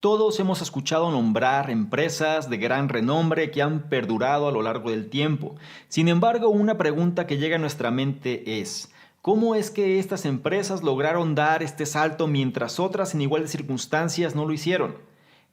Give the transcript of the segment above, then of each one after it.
Todos hemos escuchado nombrar empresas de gran renombre que han perdurado a lo largo del tiempo. Sin embargo, una pregunta que llega a nuestra mente es: ¿cómo es que estas empresas lograron dar este salto mientras otras en iguales circunstancias no lo hicieron?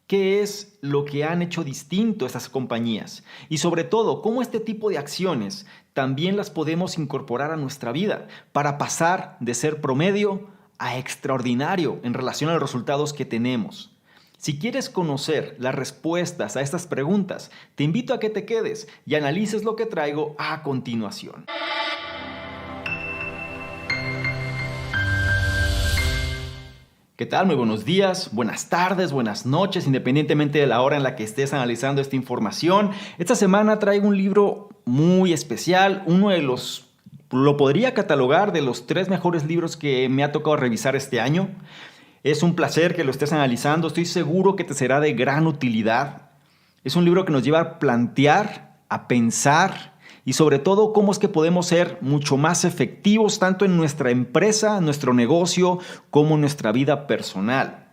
¿Qué es lo que han hecho distinto estas compañías? Y sobre todo, ¿cómo este tipo de acciones también las podemos incorporar a nuestra vida para pasar de ser promedio a extraordinario en relación a los resultados que tenemos? Si quieres conocer las respuestas a estas preguntas, te invito a que te quedes y analices lo que traigo a continuación. ¿Qué tal? Muy buenos días, buenas tardes, buenas noches, independientemente de la hora en la que estés analizando esta información. Esta semana traigo un libro muy especial, lo podría catalogar de los 3 mejores libros que me ha tocado revisar este año. Es un placer que lo estés analizando, estoy seguro que te será de gran utilidad. Es un libro que nos lleva a plantear, a pensar y sobre todo cómo es que podemos ser mucho más efectivos tanto en nuestra empresa, en nuestro negocio, como en nuestra vida personal.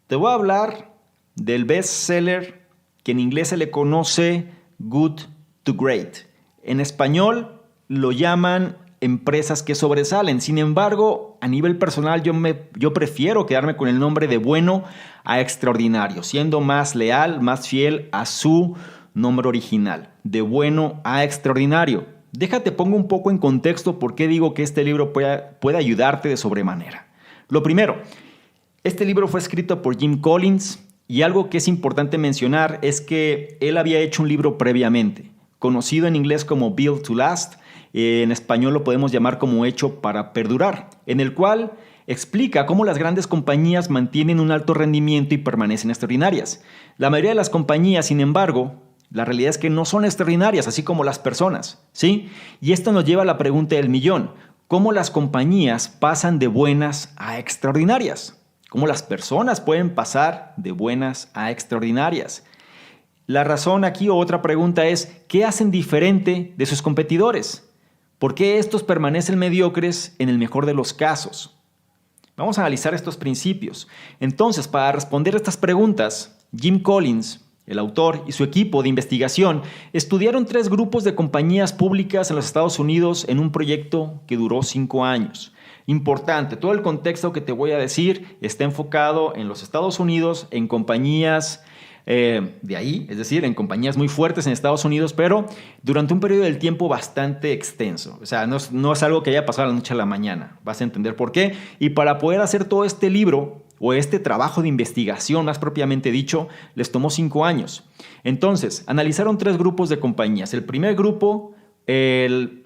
Te voy a hablar del bestseller que en inglés se le conoce Good to Great. En español lo llaman empresas que sobresalen. Sin embargo, a nivel personal yo prefiero quedarme con el nombre de bueno a extraordinario, siendo más leal, más fiel a su nombre original, de bueno a extraordinario. Déjate pongo un poco en contexto por qué digo que este libro puede ayudarte de sobremanera. Lo primero, este libro fue escrito por Jim Collins y algo que es importante mencionar es que él había hecho un libro previamente, conocido en inglés como Built to Last. En español lo podemos llamar como Hecho para Perdurar, en el cual explica cómo las grandes compañías mantienen un alto rendimiento y permanecen extraordinarias. La mayoría de las compañías, sin embargo, la realidad es que no son extraordinarias, así como las personas, ¿sí? Y esto nos lleva a la pregunta del millón: ¿cómo las compañías pasan de buenas a extraordinarias? ¿Cómo las personas pueden pasar de buenas a extraordinarias? La razón aquí, o otra pregunta, es: ¿qué hacen diferente de sus competidores? ¿Por qué estos permanecen mediocres en el mejor de los casos? Vamos a analizar estos principios. Entonces, para responder estas preguntas, Jim Collins, el autor, y su equipo de investigación estudiaron 3 grupos de compañías públicas en los Estados Unidos en un proyecto que duró 5 años. Importante, todo el contexto que te voy a decir está enfocado en los Estados Unidos, en compañías de ahí, es decir, en compañías muy fuertes en Estados Unidos, pero durante un periodo del tiempo bastante extenso. O sea, no es algo que haya pasado de la noche a la mañana. Vas a entender por qué. Y para poder hacer todo este libro o este trabajo de investigación, más propiamente dicho, les tomó 5 años. Entonces, analizaron 3 grupos de compañías. El primer grupo, en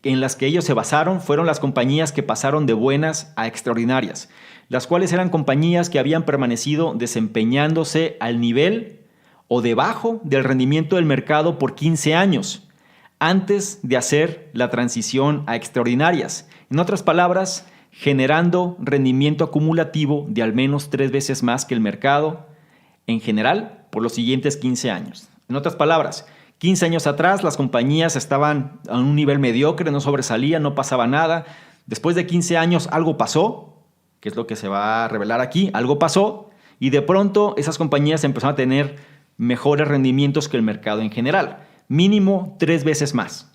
las que ellos se basaron, fueron las compañías que pasaron de buenas a extraordinarias, las cuales eran compañías que habían permanecido desempeñándose al nivel o debajo del rendimiento del mercado por 15 años, antes de hacer la transición a extraordinarias. En otras palabras, generando rendimiento acumulativo de al menos 3 veces más que el mercado en general por los siguientes 15 años. En otras palabras, 15 años atrás las compañías estaban a un nivel mediocre, no sobresalían, no pasaba nada. Después de 15 años algo pasó, que es lo que se va a revelar aquí, algo pasó y de pronto esas compañías empezaron a tener mejores rendimientos que el mercado en general, mínimo 3 veces más.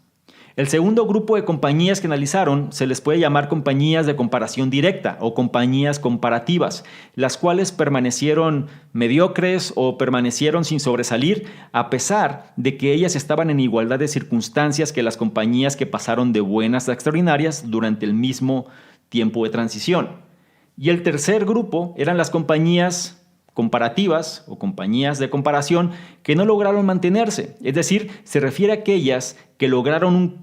El segundo grupo de compañías que analizaron se les puede llamar compañías de comparación directa o compañías comparativas, las cuales permanecieron mediocres o permanecieron sin sobresalir a pesar de que ellas estaban en igualdad de circunstancias que las compañías que pasaron de buenas a extraordinarias durante el mismo tiempo de transición. Y el tercer grupo eran las compañías comparativas o compañías de comparación que no lograron mantenerse. Es decir, se refiere a aquellas que lograron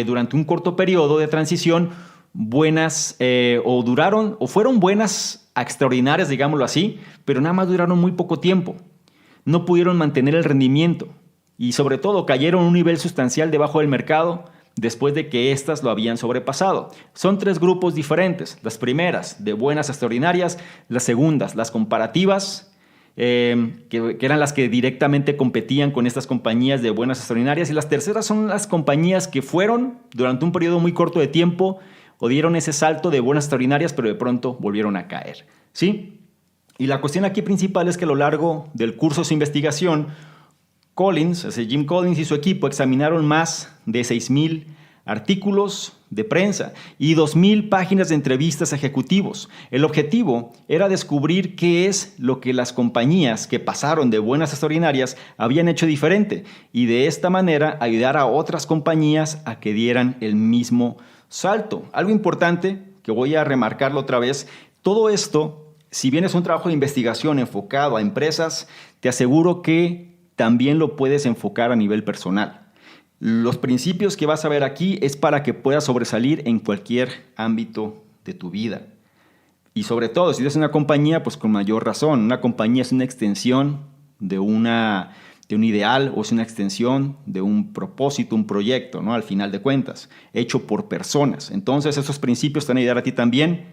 durante un corto periodo de transición buenas o fueron buenas a extraordinarias, digámoslo así, pero nada más duraron muy poco tiempo. No pudieron mantener el rendimiento y sobre todo cayeron a un nivel sustancial debajo del mercado después de que éstas lo habían sobrepasado. Son 3 grupos diferentes. Las primeras, de buenas a extraordinarias. Las segundas, las comparativas, que eran las que directamente competían con estas compañías de buenas a extraordinarias. Y las terceras son las compañías que fueron, durante un periodo muy corto de tiempo, o dieron ese salto de buenas a extraordinarias, pero de pronto volvieron a caer. ¿Sí? Y la cuestión aquí principal es que a lo largo del curso de su investigación, Jim Collins y su equipo examinaron más de 6,000 artículos de prensa y 2,000 páginas de entrevistas a ejecutivos. El objetivo era descubrir qué es lo que las compañías que pasaron de buenas a extraordinarias habían hecho diferente y de esta manera ayudar a otras compañías a que dieran el mismo salto. Algo importante que voy a remarcarlo otra vez, todo esto, si bien es un trabajo de investigación enfocado a empresas, te aseguro que también lo puedes enfocar a nivel personal. Los principios que vas a ver aquí es para que puedas sobresalir en cualquier ámbito de tu vida. Y sobre todo, si eres una compañía, pues con mayor razón. Una compañía es una extensión de un ideal o es una extensión de un propósito, un proyecto, ¿no? Al final de cuentas, hecho por personas. Entonces, esos principios te van a ayudar a ti también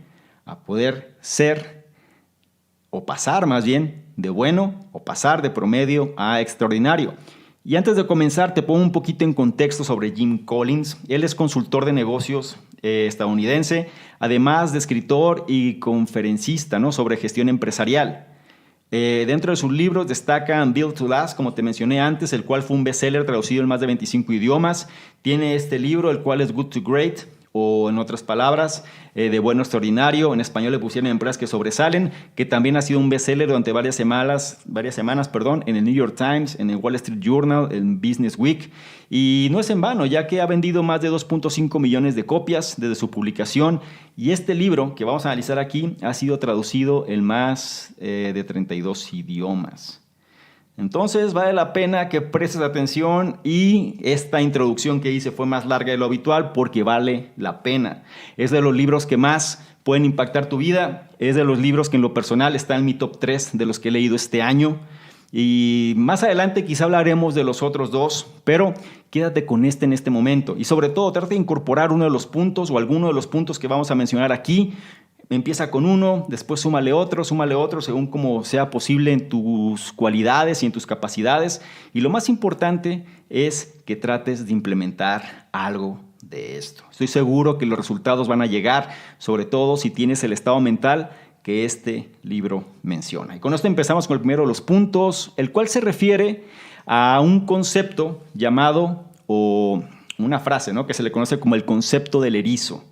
a poder ser o pasar más bien de bueno o pasar de promedio a extraordinario. Y antes de comenzar, te pongo un poquito en contexto sobre Jim Collins. Él es consultor de negocios estadounidense, además de escritor y conferencista, ¿no?, sobre gestión empresarial. Dentro de sus libros destacan Built to Last, como te mencioné antes, el cual fue un bestseller traducido en más de 25 idiomas. Tiene este libro, el cual es Good to Great, o en otras palabras, de bueno a extraordinario. En español le pusieron Empresas que sobresalen, que también ha sido un bestseller durante varias semanas, en el New York Times, en el Wall Street Journal, en Business Week. Y no es en vano, ya que ha vendido más de 2.5 millones de copias desde su publicación. Y este libro que vamos a analizar aquí ha sido traducido en más de 32 idiomas. Entonces vale la pena que prestes atención y esta introducción que hice fue más larga de lo habitual porque vale la pena. Es de los libros que más pueden impactar tu vida, es de los libros que en lo personal está en mi top 3 de los que he leído este año y más adelante quizá hablaremos de los otros dos, pero quédate con este en este momento y sobre todo trata de incorporar uno de los puntos o alguno de los puntos que vamos a mencionar aquí. Empieza con uno, después súmale otro, según como sea posible en tus cualidades y en tus capacidades. Y lo más importante es que trates de implementar algo de esto. Estoy seguro que los resultados van a llegar, sobre todo si tienes el estado mental que este libro menciona. Y con esto empezamos con el primero de los puntos, el cual se refiere a un concepto llamado, o una frase, ¿no?, que se le conoce como el concepto del erizo.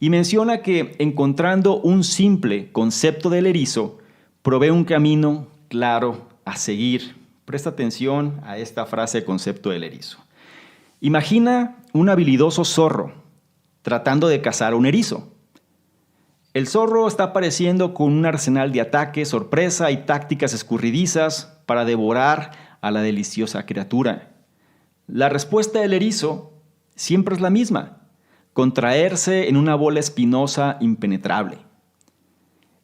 Y menciona que encontrando un simple concepto del erizo, provee un camino claro a seguir. Presta atención a esta frase, concepto del erizo. Imagina un habilidoso zorro tratando de cazar a un erizo. El zorro está apareciendo con un arsenal de ataques, sorpresa y tácticas escurridizas para devorar a la deliciosa criatura. La respuesta del erizo siempre es la misma: contraerse en una bola espinosa impenetrable.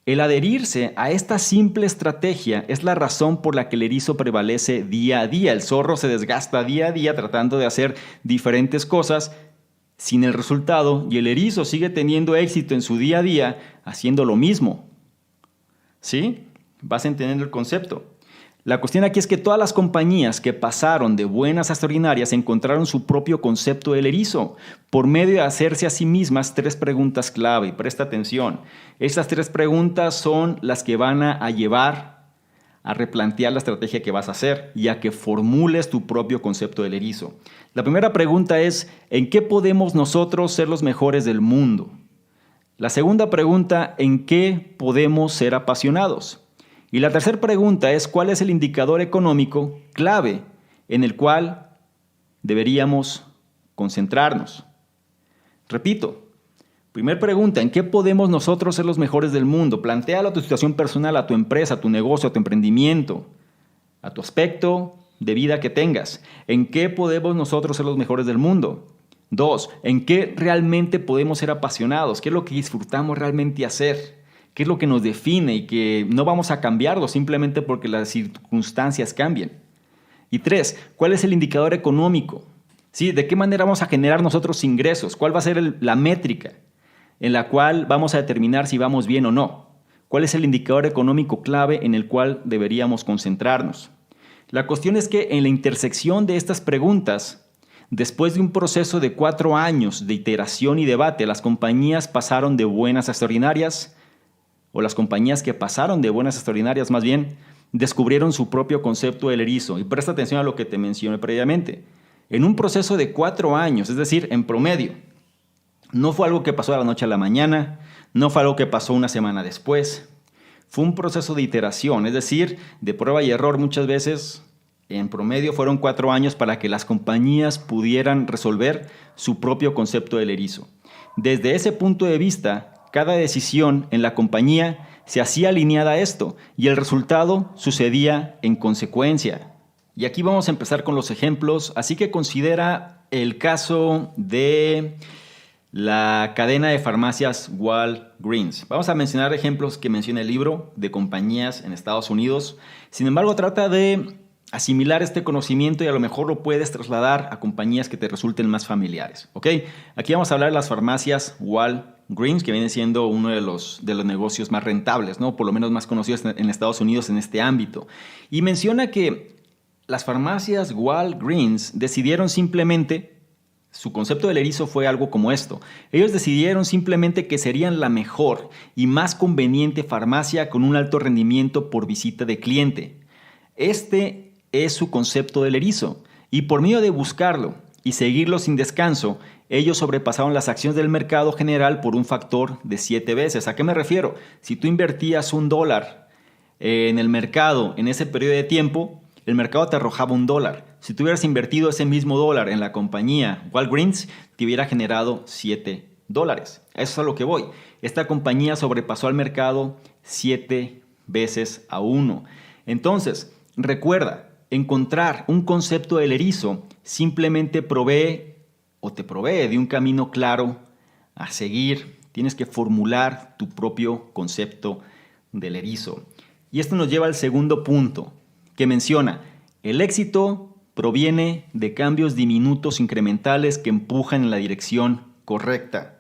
El adherirse a esta simple estrategia es la razón por la que el erizo prevalece día a día. El zorro se desgasta día a día tratando de hacer diferentes cosas sin el resultado y el erizo sigue teniendo éxito en su día a día haciendo lo mismo. ¿Sí? Vas entendiendo el concepto. La cuestión aquí es que todas las compañías que pasaron de buenas a extraordinarias encontraron su propio concepto del erizo por medio de hacerse a sí mismas 3 preguntas clave. Y presta atención, estas 3 preguntas son las que van a llevar a replantear la estrategia que vas a hacer y a que formules tu propio concepto del erizo. La primera pregunta es: ¿en qué podemos nosotros ser los mejores del mundo? La segunda pregunta: ¿en qué podemos ser apasionados? Y la tercera pregunta es: ¿cuál es el indicador económico clave en el cual deberíamos concentrarnos? Repito, primera pregunta: ¿en qué podemos nosotros ser los mejores del mundo? Plantéalo a tu situación personal, a tu empresa, a tu negocio, a tu emprendimiento, a tu aspecto de vida que tengas. ¿En qué podemos nosotros ser los mejores del mundo? 2, ¿en qué realmente podemos ser apasionados? ¿Qué es lo que disfrutamos realmente hacer? ¿Qué es lo que nos define y que no vamos a cambiarlo simplemente porque las circunstancias cambien? Y 3, ¿cuál es el indicador económico? ¿Sí? ¿De qué manera vamos a generar nosotros ingresos? ¿Cuál va a ser la métrica en la cual vamos a determinar si vamos bien o no? ¿Cuál es el indicador económico clave en el cual deberíamos concentrarnos? La cuestión es que en la intersección de estas preguntas, después de un proceso de 4 años de iteración y debate, las compañías pasaron de buenas a extraordinarias, o las compañías que pasaron de buenas a extraordinarias más bien, descubrieron su propio concepto del erizo. Y presta atención a lo que te mencioné previamente. En un proceso de 4 años, es decir, en promedio. No fue algo que pasó de la noche a la mañana, no fue algo que pasó una semana después. Fue un proceso de iteración, es decir, de prueba y error muchas veces. En promedio fueron 4 años para que las compañías pudieran resolver su propio concepto del erizo. Desde ese punto de vista, cada decisión en la compañía se hacía alineada a esto y el resultado sucedía en consecuencia. Y aquí vamos a empezar con los ejemplos, así que considera el caso de la cadena de farmacias Walgreens. Vamos a mencionar ejemplos que menciona el libro de compañías en Estados Unidos. Sin embargo, trata de asimilar este conocimiento y a lo mejor lo puedes trasladar a compañías que te resulten más familiares. ¿Ok? Aquí vamos a hablar de las farmacias Walgreens, que viene siendo uno de los negocios más rentables, ¿no? Por lo menos más conocidos en Estados Unidos en este ámbito. Y menciona que las farmacias Walgreens decidieron simplemente, su concepto del erizo fue algo como esto. Ellos decidieron simplemente que serían la mejor y más conveniente farmacia con un alto rendimiento por visita de cliente. Este es su concepto del erizo. Y por medio de buscarlo y seguirlo sin descanso, ellos sobrepasaron las acciones del mercado general por un factor de 7 veces. ¿A qué me refiero? Si tú invertías $1 en el mercado en ese periodo de tiempo, el mercado te arrojaba $1. Si tú hubieras invertido ese mismo dólar en la compañía Walgreens, te hubiera generado $7. Eso es a lo que voy. Esta compañía sobrepasó al mercado 7 veces a 1. Entonces, recuerda, encontrar un concepto del erizo simplemente te provee de un camino claro a seguir. Tienes que formular tu propio concepto del erizo. Y esto nos lleva al segundo punto, que menciona: el éxito proviene de cambios diminutos incrementales que empujan en la dirección correcta.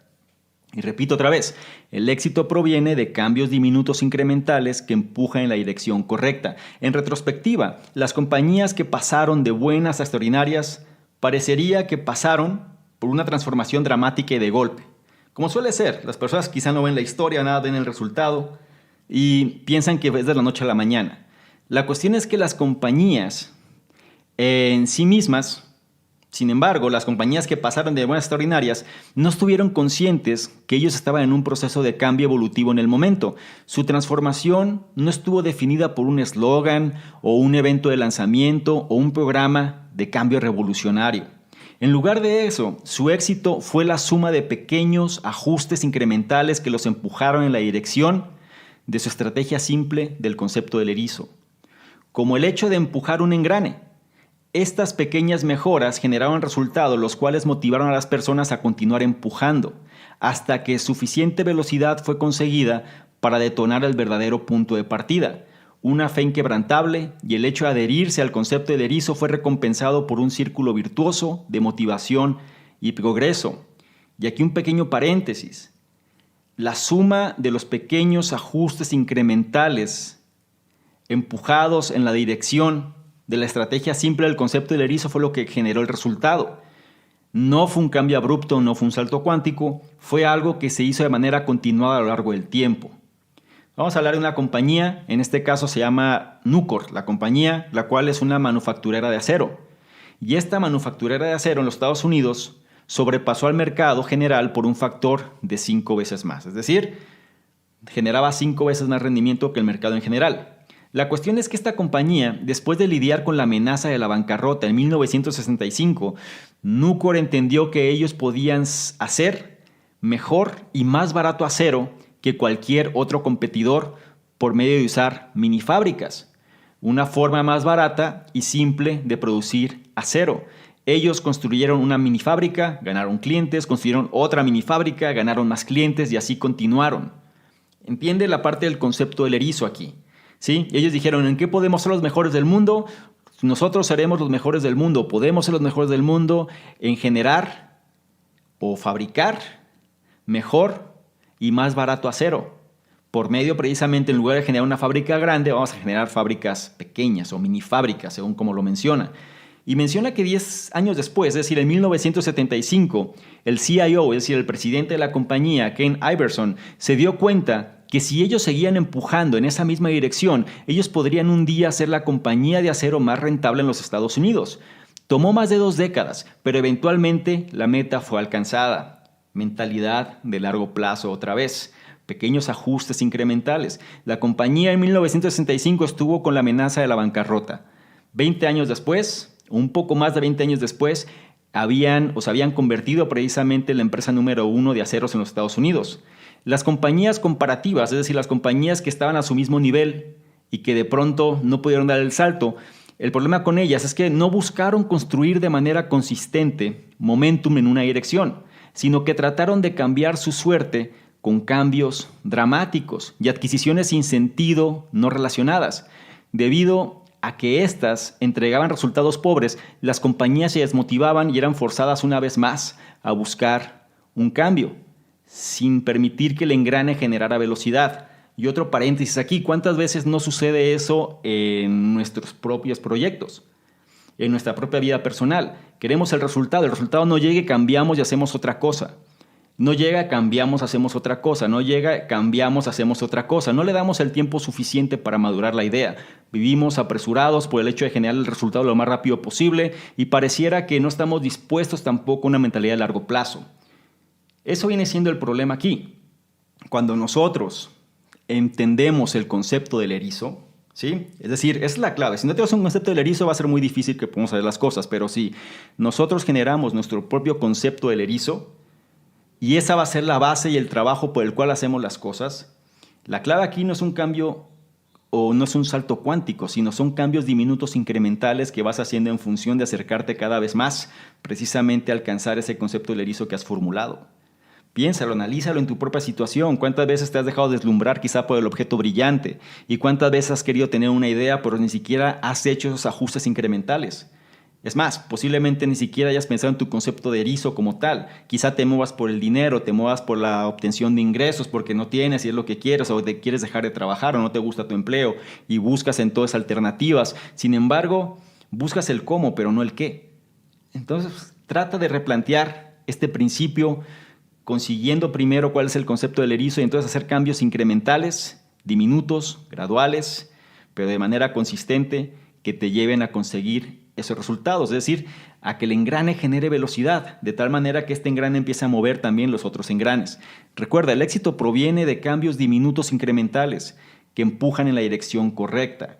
Y repito otra vez, el éxito proviene de cambios diminutos incrementales que empujan en la dirección correcta. En retrospectiva, las compañías que pasaron de buenas a extraordinarias parecería que pasaron por una transformación dramática y de golpe. Como suele ser, las personas quizá no ven la historia, nada ven el resultado y piensan que es de la noche a la mañana. La cuestión es que las compañías en sí mismas, sin embargo, las compañías que pasaron de buenas a extraordinarias no estuvieron conscientes que ellos estaban en un proceso de cambio evolutivo en el momento. Su transformación no estuvo definida por un eslogan o un evento de lanzamiento o un programa de cambio revolucionario. En lugar de eso, su éxito fue la suma de pequeños ajustes incrementales que los empujaron en la dirección de su estrategia simple del concepto del erizo. Como el hecho de empujar un engrane. Estas pequeñas mejoras generaron resultados los cuales motivaron a las personas a continuar empujando hasta que suficiente velocidad fue conseguida para detonar el verdadero punto de partida. Una fe inquebrantable y el hecho de adherirse al concepto del erizo fue recompensado por un círculo virtuoso de motivación y progreso. Y aquí un pequeño paréntesis. La suma de los pequeños ajustes incrementales empujados en la dirección de la estrategia simple del concepto del erizo fue lo que generó el resultado. No fue un cambio abrupto, no fue un salto cuántico, fue algo que se hizo de manera continuada a lo largo del tiempo. Vamos a hablar de una compañía, en este caso se llama Nucor, la compañía, la cual es una manufacturera de acero. Y esta manufacturera de acero en los Estados Unidos sobrepasó al mercado general por un factor de 5 veces más. Es decir, generaba 5 veces más rendimiento que el mercado en general. La cuestión es que esta compañía, después de lidiar con la amenaza de la bancarrota en 1965, Nucor entendió que ellos podían hacer mejor y más barato acero que cualquier otro competidor por medio de usar minifábricas, una forma más barata y simple de producir acero. Ellos construyeron una minifábrica, ganaron clientes, construyeron otra minifábrica, ganaron más clientes y así continuaron. ¿Entiende la parte del concepto del erizo aquí? ¿Sí? Ellos dijeron, ¿en qué podemos ser los mejores del mundo? Nosotros seremos los mejores del mundo. Podemos ser los mejores del mundo en generar o fabricar mejor y más barato acero. Por medio precisamente, en lugar de generar una fábrica grande, vamos a generar fábricas pequeñas o minifábricas, según como lo menciona. Y menciona que 10 años después, es decir, en 1975, el CIO, es decir, el presidente de la compañía, Ken Iverson, se dio cuenta que si ellos seguían empujando en esa misma dirección, ellos podrían un día ser la compañía de acero más rentable en los Estados Unidos. Tomó más de 2 décadas, pero eventualmente la meta fue alcanzada. Mentalidad de largo plazo otra vez. Pequeños ajustes incrementales. La compañía en 1965 estuvo con la amenaza de la bancarrota. 20 años después, un poco más de 20 años después, se habían convertido precisamente en la empresa número 1 de aceros en los Estados Unidos. Las compañías comparativas, es decir, las compañías que estaban a su mismo nivel y que de pronto no pudieron dar el salto, el problema con ellas es que no buscaron construir de manera consistente momentum en una dirección, sino que trataron de cambiar su suerte con cambios dramáticos y adquisiciones sin sentido no relacionadas. Debido a que éstas entregaban resultados pobres, las compañías se desmotivaban y eran forzadas una vez más a buscar un cambio, sin permitir que el engrane generara velocidad. Y otro paréntesis aquí, ¿cuántas veces no sucede eso en nuestros propios proyectos? En nuestra propia vida personal. Queremos el resultado no llega, cambiamos y hacemos otra cosa. No llega, cambiamos, hacemos otra cosa. No llega, cambiamos, hacemos otra cosa. No le damos el tiempo suficiente para madurar la idea. Vivimos apresurados por el hecho de generar el resultado lo más rápido posible y pareciera que no estamos dispuestos tampoco a una mentalidad de largo plazo. Eso viene siendo el problema aquí. Cuando nosotros entendemos el concepto del erizo, ¿sí? Es decir, esa es la clave. Si no tenemos un concepto del erizo va a ser muy difícil que podamos hacer las cosas, pero si nosotros generamos nuestro propio concepto del erizo y esa va a ser la base y el trabajo por el cual hacemos las cosas, la clave aquí no es un cambio o no es un salto cuántico, sino son cambios diminutos incrementales que vas haciendo en función de acercarte cada vez más precisamente a alcanzar ese concepto del erizo que has formulado. Piénsalo, analízalo en tu propia situación. ¿Cuántas veces te has dejado deslumbrar quizá por el objeto brillante? ¿Y cuántas veces has querido tener una idea pero ni siquiera has hecho esos ajustes incrementales? Es más, posiblemente ni siquiera hayas pensado en tu concepto de erizo como tal. Quizá te muevas por el dinero, te muevas por la obtención de ingresos porque no tienes y es lo que quieres, o te quieres dejar de trabajar o no te gusta tu empleo y buscas entonces alternativas. Sin embargo, buscas el cómo pero no el qué. Entonces, trata de replantear este principio consiguiendo primero cuál es el concepto del erizo y entonces hacer cambios incrementales, diminutos, graduales, pero de manera consistente que te lleven a conseguir esos resultados, es decir, a que el engrane genere velocidad, de tal manera que este engrane empiece a mover también los otros engranes. Recuerda, el éxito proviene de cambios diminutos incrementales que empujan en la dirección correcta.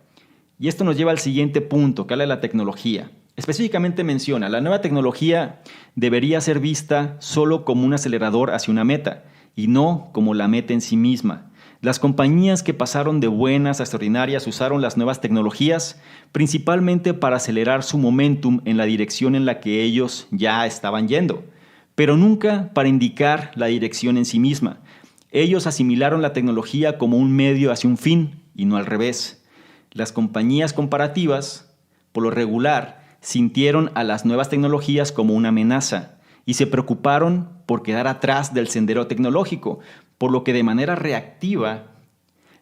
Y esto nos lleva al siguiente punto, que habla de la tecnología. Específicamente menciona, la nueva tecnología debería ser vista solo como un acelerador hacia una meta y no como la meta en sí misma. Las compañías que pasaron de buenas a extraordinarias usaron las nuevas tecnologías principalmente para acelerar su momentum en la dirección en la que ellos ya estaban yendo, pero nunca para indicar la dirección en sí misma. Ellos asimilaron la tecnología como un medio hacia un fin y no al revés. Las compañías comparativas, por lo regular, sintieron a las nuevas tecnologías como una amenaza y se preocuparon por quedar atrás del sendero tecnológico, por lo que de manera reactiva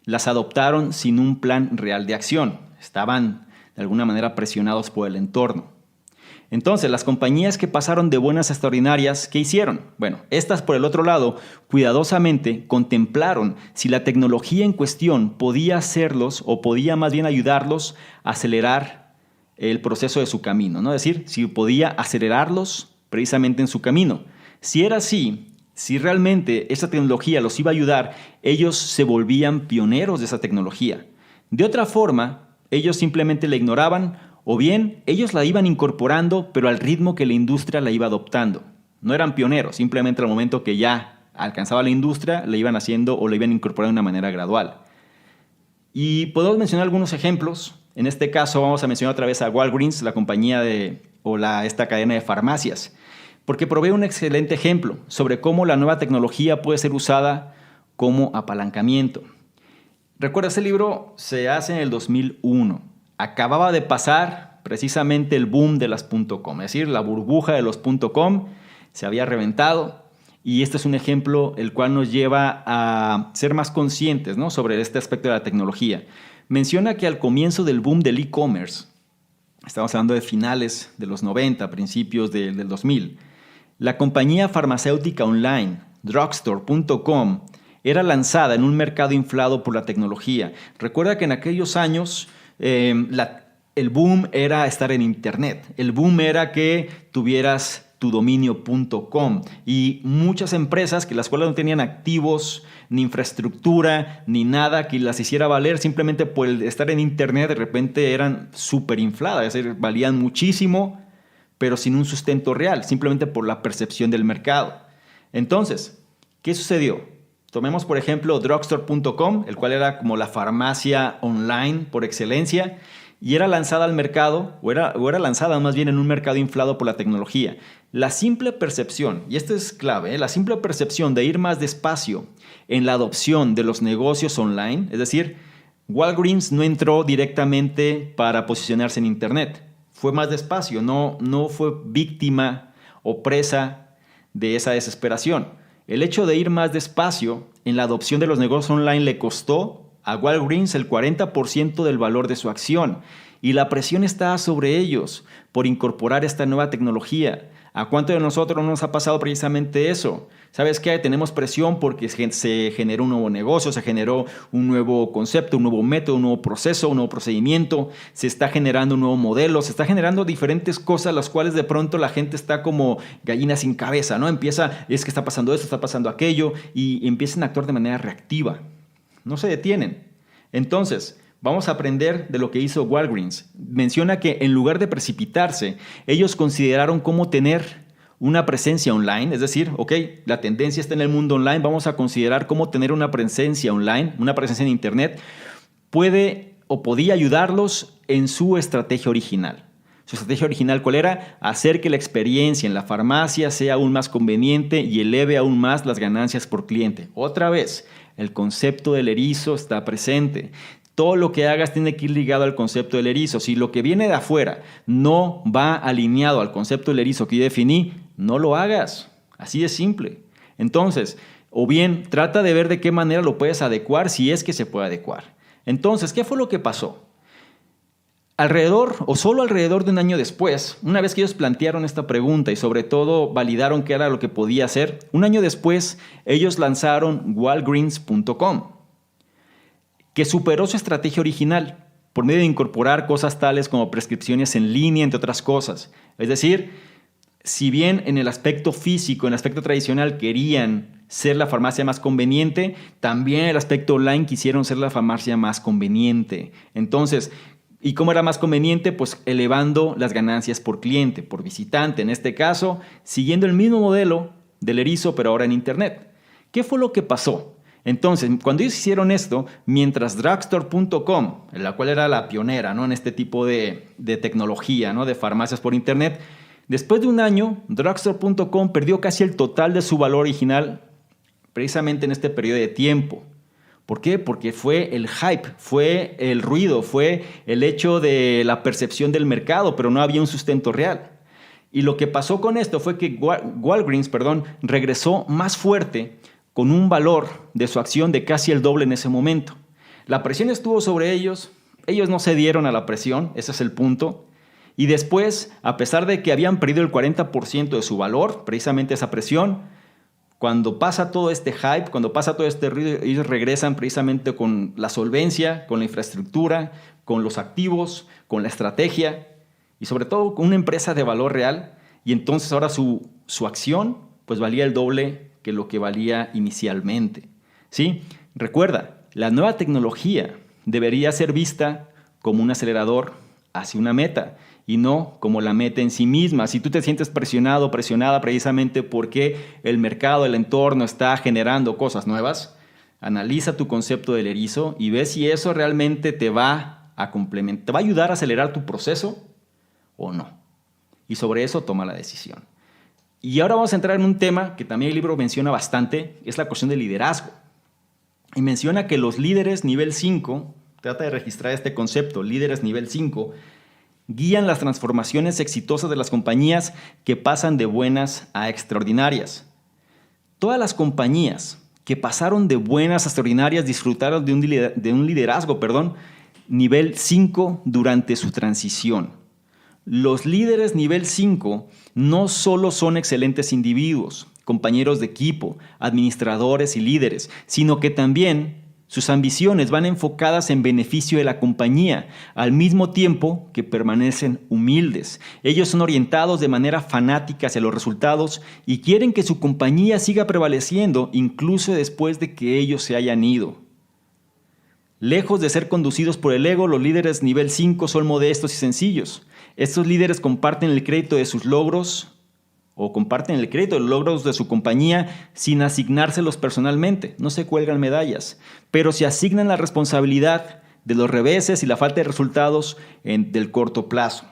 las adoptaron sin un plan real de acción. Estaban de alguna manera presionados por el entorno. Entonces, las compañías que pasaron de buenas a extraordinarias, ¿qué hicieron? Bueno, estas por el otro lado, cuidadosamente contemplaron si la tecnología en cuestión podía hacerlos o podía más bien ayudarlos a acelerar el proceso de su camino, ¿no? Es decir, si podía acelerarlos precisamente en su camino. Si era así, si realmente esa tecnología los iba a ayudar, ellos se volvían pioneros de esa tecnología. De otra forma, ellos simplemente la ignoraban o bien ellos la iban incorporando, pero al ritmo que la industria la iba adoptando. No eran pioneros, simplemente al momento que ya alcanzaba la industria, la iban haciendo o la iban incorporando de una manera gradual. Y podemos mencionar algunos ejemplos. En este caso vamos a mencionar otra vez a Walgreens, la compañía esta cadena de farmacias, porque provee un excelente ejemplo sobre cómo la nueva tecnología puede ser usada como apalancamiento. Recuerda, este libro se hace en el 2001. Acababa de pasar precisamente el boom de las .com, es decir, la burbuja de los .com se había reventado. Y este es un ejemplo el cual nos lleva a ser más conscientes, ¿no?, sobre este aspecto de la tecnología. Menciona que al comienzo del boom del e-commerce, estamos hablando de finales de los 90, principios del 2000, la compañía farmacéutica online, drugstore.com, era lanzada en un mercado inflado por la tecnología. Recuerda que en aquellos años el boom era estar en Internet. El boom era que tuvieras tudominio.com y muchas empresas que las cuales no tenían activos, ni infraestructura, ni nada que las hiciera valer, simplemente por el estar en Internet de repente eran súper infladas, es decir, valían muchísimo, pero sin un sustento real, simplemente por la percepción del mercado. Entonces, ¿qué sucedió? Tomemos, por ejemplo, drugstore.com, el cual era como la farmacia online por excelencia, y era lanzada al mercado, o era lanzada más bien en un mercado inflado por la tecnología. La simple percepción, y esto es clave, la simple percepción de ir más despacio en la adopción de los negocios online, es decir, Walgreens no entró directamente para posicionarse en Internet, fue más despacio, no fue víctima o presa de esa desesperación. El hecho de ir más despacio en la adopción de los negocios online le costó a Walgreens el 40% del valor de su acción y la presión está sobre ellos por incorporar esta nueva tecnología. ¿A cuánto de nosotros no nos ha pasado precisamente eso? ¿Sabes qué? Tenemos presión porque se generó un nuevo negocio, se generó un nuevo concepto, un nuevo método, un nuevo proceso, un nuevo procedimiento, se está generando un nuevo modelo, se está generando diferentes cosas las cuales de pronto la gente está como gallina sin cabeza, ¿no? Es que está pasando esto, está pasando aquello y empiezan a actuar de manera reactiva. No se detienen. Entonces, vamos a aprender de lo que hizo Walgreens. Menciona que en lugar de precipitarse, ellos consideraron cómo tener una presencia online, es decir, la tendencia está en el mundo online, vamos a considerar cómo tener una presencia online, una presencia en Internet, puede o podía ayudarlos en su estrategia original. Su estrategia original, ¿cuál era? Hacer que la experiencia en la farmacia sea aún más conveniente y eleve aún más las ganancias por cliente. Otra vez, el concepto del erizo está presente. Todo lo que hagas tiene que ir ligado al concepto del erizo. Si lo que viene de afuera no va alineado al concepto del erizo que yo definí, no lo hagas. Así de simple. Entonces, o bien trata de ver de qué manera lo puedes adecuar si es que se puede adecuar. Entonces, ¿qué fue lo que pasó? Solo alrededor de un año después, una vez que ellos plantearon esta pregunta y sobre todo validaron qué era lo que podía hacer, un año después ellos lanzaron Walgreens.com, que superó su estrategia original por medio de incorporar cosas tales como prescripciones en línea, entre otras cosas. Es decir, si bien en el aspecto físico, en el aspecto tradicional querían ser la farmacia más conveniente, también en el aspecto online quisieron ser la farmacia más conveniente. Entonces, ¿y cómo era más conveniente? Pues elevando las ganancias por cliente, por visitante, en este caso, siguiendo el mismo modelo del erizo, pero ahora en Internet. ¿Qué fue lo que pasó? Entonces, cuando ellos hicieron esto, mientras drugstore.com, la cual era la pionera, ¿no?, en este tipo de tecnología, ¿no?, de farmacias por Internet, después de un año, drugstore.com perdió casi el total de su valor original precisamente en este periodo de tiempo. ¿Por qué? Porque fue el hype, fue el ruido, fue el hecho de la percepción del mercado, pero no había un sustento real. Y lo que pasó con esto fue que Walgreens, regresó más fuerte con un valor de su acción de casi el doble en ese momento. La presión estuvo sobre ellos no cedieron a la presión, ese es el punto. Y después, a pesar de que habían perdido el 40% de su valor, precisamente esa presión, cuando pasa todo este hype, cuando pasa todo este ruido, ellos regresan precisamente con la solvencia, con la infraestructura, con los activos, con la estrategia y sobre todo con una empresa de valor real. Y entonces ahora su acción pues valía el doble que lo que valía inicialmente. ¿Sí? Recuerda, la nueva tecnología debería ser vista como un acelerador hacia una meta y no como la meta en sí misma. Si tú te sientes presionado, presionada precisamente porque el mercado, el entorno está generando cosas nuevas, analiza tu concepto del erizo y ve si eso realmente te va a complementar, te va a ayudar a acelerar tu proceso o no. Y sobre eso toma la decisión. Y ahora vamos a entrar en un tema que también el libro menciona bastante, es la cuestión del liderazgo. Y menciona que los líderes nivel 5, trata de registrar este concepto, líderes nivel 5, guían las transformaciones exitosas de las compañías que pasan de buenas a extraordinarias. Todas las compañías que pasaron de buenas a extraordinarias disfrutaron de un liderazgo nivel 5 durante su transición. Los líderes nivel 5 no solo son excelentes individuos, compañeros de equipo, administradores y líderes, sino que también sus ambiciones van enfocadas en beneficio de la compañía, al mismo tiempo que permanecen humildes. Ellos son orientados de manera fanática hacia los resultados y quieren que su compañía siga prevaleciendo incluso después de que ellos se hayan ido. Lejos de ser conducidos por el ego, los líderes nivel 5 son modestos y sencillos. Estos líderes comparten el crédito de sus logros o comparten el crédito de los logros de su compañía sin asignárselos personalmente. No se cuelgan medallas, pero se asignan la responsabilidad de los reveses y la falta de resultados del corto plazo.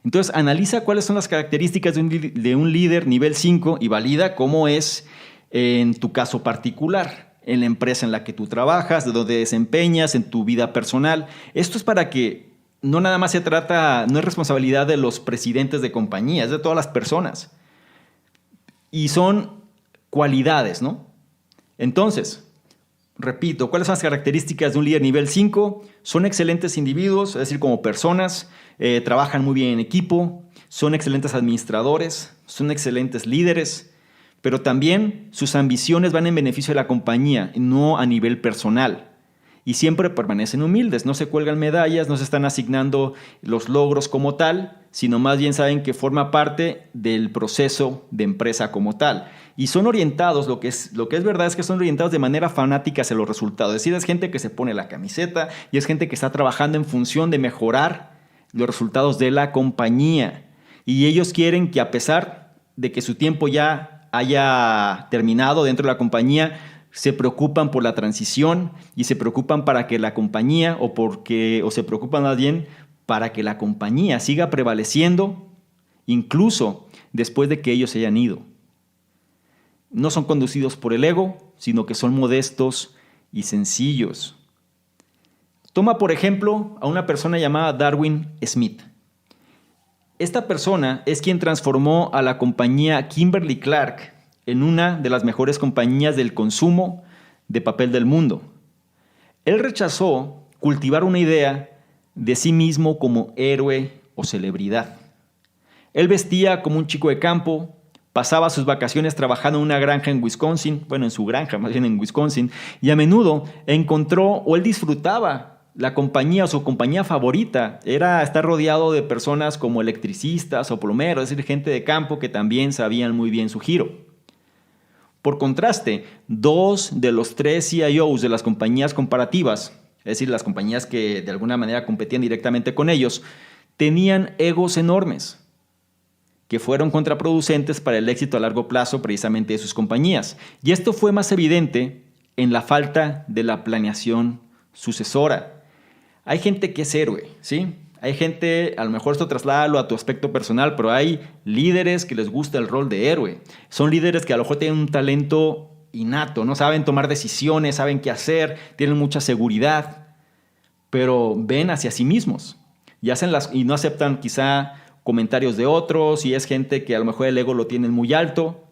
Entonces, analiza cuáles son las características de un líder nivel 5 y valida cómo es en tu caso particular, en la empresa en la que tú trabajas, de donde desempeñas, en tu vida personal. Esto es para que no nada más no es responsabilidad de los presidentes de compañía, es de todas las personas. Y son cualidades, ¿no? Entonces, repito, ¿cuáles son las características de un líder nivel 5? Son excelentes individuos, es decir, como personas, trabajan muy bien en equipo, son excelentes administradores, son excelentes líderes, pero también sus ambiciones van en beneficio de la compañía, no a nivel personal. Y siempre permanecen humildes, no se cuelgan medallas, no se están asignando los logros como tal, sino más bien saben que forma parte del proceso de empresa como tal. Y son orientados, lo que es verdad es que son orientados de manera fanática hacia los resultados. Es decir, es gente que se pone la camiseta y es gente que está trabajando en función de mejorar los resultados de la compañía. Y ellos quieren que, a pesar de que su tiempo ya haya terminado dentro de la compañía, se preocupan por la transición y se preocupan para que la compañía o se preocupan más bien para que la compañía siga prevaleciendo incluso después de que ellos se hayan ido. No son conducidos por el ego, sino que son modestos y sencillos. Toma por ejemplo a una persona llamada Darwin Smith. Esta persona es quien transformó a la compañía Kimberly-Clark en una de las mejores compañías del consumo de papel del mundo. Él rechazó cultivar una idea de sí mismo como héroe o celebridad. Él vestía como un chico de campo, pasaba sus vacaciones trabajando en una granja en Wisconsin, en su granja más bien en Wisconsin, y a menudo él disfrutaba la compañía o su compañía favorita era estar rodeado de personas como electricistas o plomeros, es decir, gente de campo que también sabían muy bien su giro. Por contraste, 2 de los 3 CIOs de las compañías comparativas, es decir, las compañías que de alguna manera competían directamente con ellos, tenían egos enormes que fueron contraproducentes para el éxito a largo plazo precisamente de sus compañías. Y esto fue más evidente en la falta de la planeación sucesora. Hay gente que es héroe, ¿sí? Hay gente, a lo mejor esto trasládalo a tu aspecto personal, pero hay líderes que les gusta el rol de héroe. Son líderes que a lo mejor tienen un talento innato, ¿no? Saben tomar decisiones, saben qué hacer, tienen mucha seguridad, pero ven hacia sí mismos y no aceptan quizá comentarios de otros, y es gente que a lo mejor el ego lo tienen muy alto.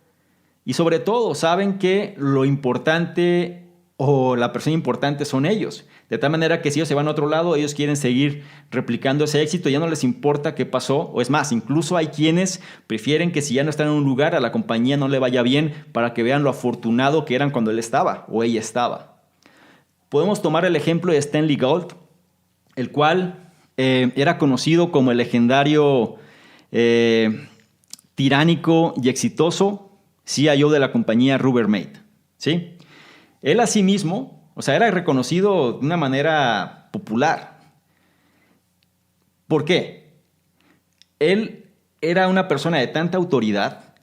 Y sobre todo saben que lo importante o la persona importante son ellos. De tal manera que si ellos se van a otro lado, ellos quieren seguir replicando ese éxito, ya no les importa qué pasó. O es más, incluso hay quienes prefieren que si ya no están en un lugar, a la compañía no le vaya bien para que vean lo afortunado que eran cuando él estaba o ella estaba. Podemos tomar el ejemplo de Stanley Gold, el cual era conocido como el legendario tiránico y exitoso CIO de la compañía Rubbermaid, ¿sí? Él asimismo, era reconocido de una manera popular. ¿Por qué? Él era una persona de tanta autoridad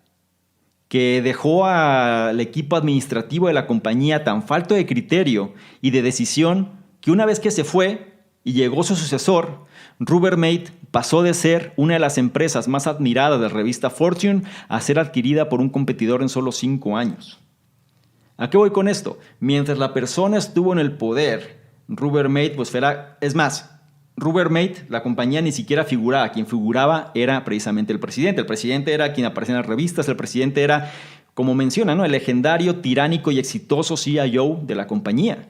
que dejó al equipo administrativo de la compañía tan falto de criterio y de decisión que una vez que se fue y llegó su sucesor, Rubbermaid pasó de ser una de las empresas más admiradas de la revista Fortune a ser adquirida por un competidor en solo 5 años. ¿A qué voy con esto? Mientras la persona estuvo en el poder, Rubbermaid, Rubbermaid, la compañía ni siquiera figuraba. Quien figuraba era precisamente el presidente. El presidente era quien aparecía en las revistas. El presidente era, como menciona, ¿no?, el legendario, tiránico y exitoso CIO de la compañía.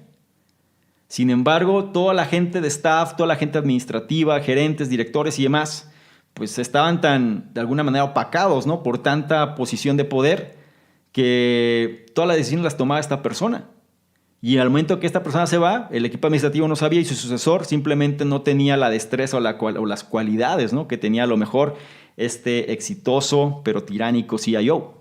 Sin embargo, toda la gente de staff, toda la gente administrativa, gerentes, directores y demás, pues estaban tan, de alguna manera, opacados, ¿no?, por tanta posición de poder, que todas las decisiones las tomaba esta persona. Y al momento que esta persona se va, el equipo administrativo no sabía y su sucesor simplemente no tenía la destreza o las cualidades, ¿no?, que tenía a lo mejor este exitoso pero tiránico CIO.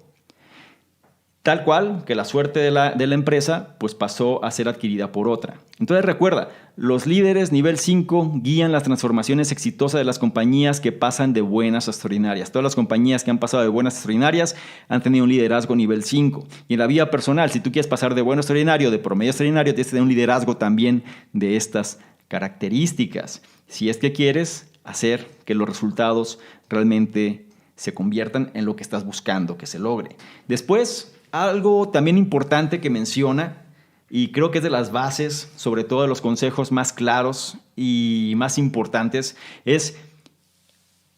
Tal cual que la suerte de la empresa pues pasó a ser adquirida por otra. Entonces recuerda, los líderes nivel 5 guían las transformaciones exitosas de las compañías que pasan de buenas a extraordinarias. Todas las compañías que han pasado de buenas a extraordinarias han tenido un liderazgo nivel 5. Y en la vida personal, si tú quieres pasar de bueno a extraordinario, de promedio a extraordinario, tienes que tener un liderazgo también de estas características. Si es que quieres hacer que los resultados realmente se conviertan en lo que estás buscando que se logre. Después, algo también importante que menciona, y creo que es de las bases, sobre todo de los consejos más claros y más importantes,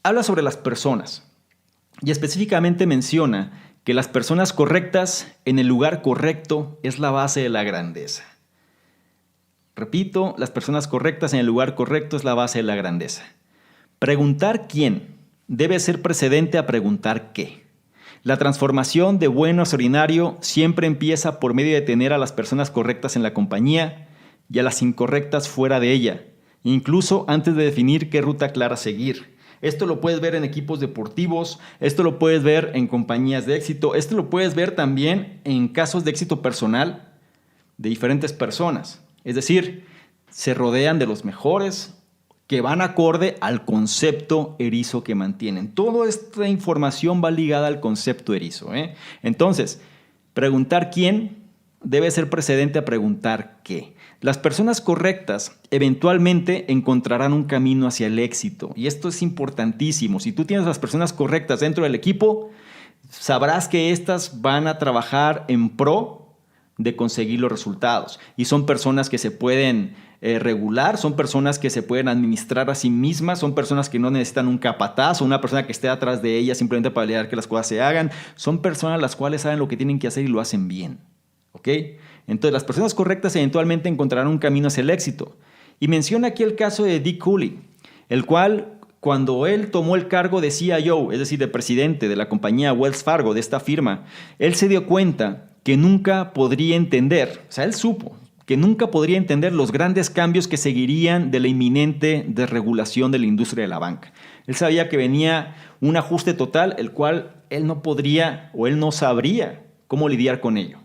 habla sobre las personas. Y específicamente menciona que las personas correctas en el lugar correcto es la base de la grandeza. Repito, las personas correctas en el lugar correcto es la base de la grandeza. Preguntar quién debe ser precedente a preguntar qué. La transformación de bueno a extraordinario siempre empieza por medio de tener a las personas correctas en la compañía y a las incorrectas fuera de ella, incluso antes de definir qué ruta clara seguir. Esto lo puedes ver en equipos deportivos, esto lo puedes ver en compañías de éxito, esto lo puedes ver también en casos de éxito personal de diferentes personas. Es decir, se rodean de los mejores que van acorde al concepto erizo que mantienen. Toda esta información va ligada al concepto erizo, ¿eh? Entonces, preguntar quién debe ser precedente a preguntar qué. Las personas correctas eventualmente encontrarán un camino hacia el éxito. Y esto es importantísimo. Si tú tienes las personas correctas dentro del equipo, sabrás que éstas van a trabajar en pro de conseguir los resultados. Y son personas que se pueden regular, son personas que se pueden administrar a sí mismas, son personas que no necesitan un capataz o una persona que esté atrás de ellas simplemente para validar que las cosas se hagan. Son personas las cuales saben lo que tienen que hacer y lo hacen bien. ¿Ok? Entonces las personas correctas eventualmente encontrarán un camino hacia el éxito. Y menciona aquí el caso de Dick Cooley, el cual cuando él tomó el cargo de CIO, es decir, de presidente de la compañía Wells Fargo, de esta firma, él se dio cuenta que nunca podría entender, o sea, él supo que nunca podría entender los grandes cambios que seguirían de la inminente desregulación de la industria de la banca. Él sabía que venía un ajuste total, el cual él no podría o él no sabría cómo lidiar con ello.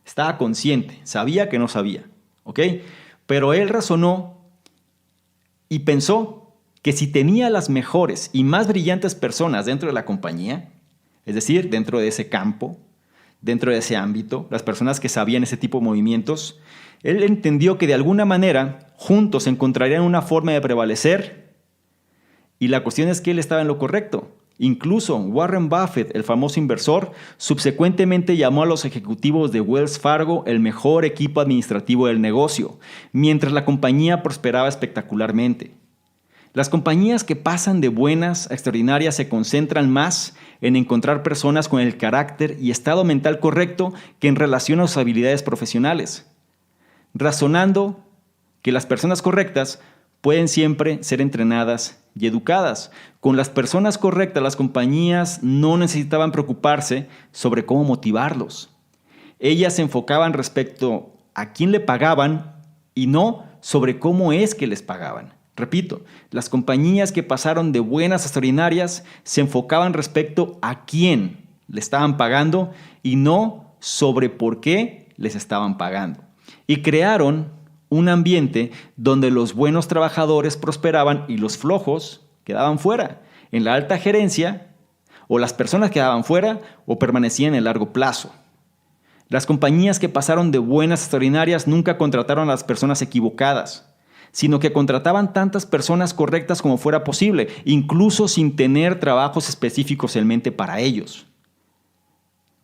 Estaba consciente, sabía que no sabía, ¿ok? Pero él razonó y pensó que si tenía las mejores y más brillantes personas dentro de la compañía, es decir, dentro de ese campo, dentro de ese ámbito, las personas que sabían ese tipo de movimientos, él entendió que de alguna manera juntos encontrarían una forma de prevalecer y la cuestión es que él estaba en lo correcto. Incluso Warren Buffett, el famoso inversor, subsecuentemente llamó a los ejecutivos de Wells Fargo el mejor equipo administrativo del negocio, mientras la compañía prosperaba espectacularmente. Las compañías que pasan de buenas a extraordinarias se concentran más en encontrar personas con el carácter y estado mental correcto que en relación a sus habilidades profesionales, razonando que las personas correctas pueden siempre ser entrenadas y educadas. Con las personas correctas, las compañías no necesitaban preocuparse sobre cómo motivarlos. Ellas se enfocaban respecto a quién le pagaban y no sobre cómo es que les pagaban. Repito, las compañías que pasaron de buenas a extraordinarias se enfocaban respecto a quién le estaban pagando y no sobre por qué les estaban pagando. Y crearon un ambiente donde los buenos trabajadores prosperaban y los flojos quedaban fuera. En la alta gerencia, o las personas quedaban fuera o permanecían en el largo plazo. Las compañías que pasaron de buenas a extraordinarias nunca contrataron a las personas equivocadas, sino que contrataban tantas personas correctas como fuera posible, incluso sin tener trabajos específicos en mente para ellos.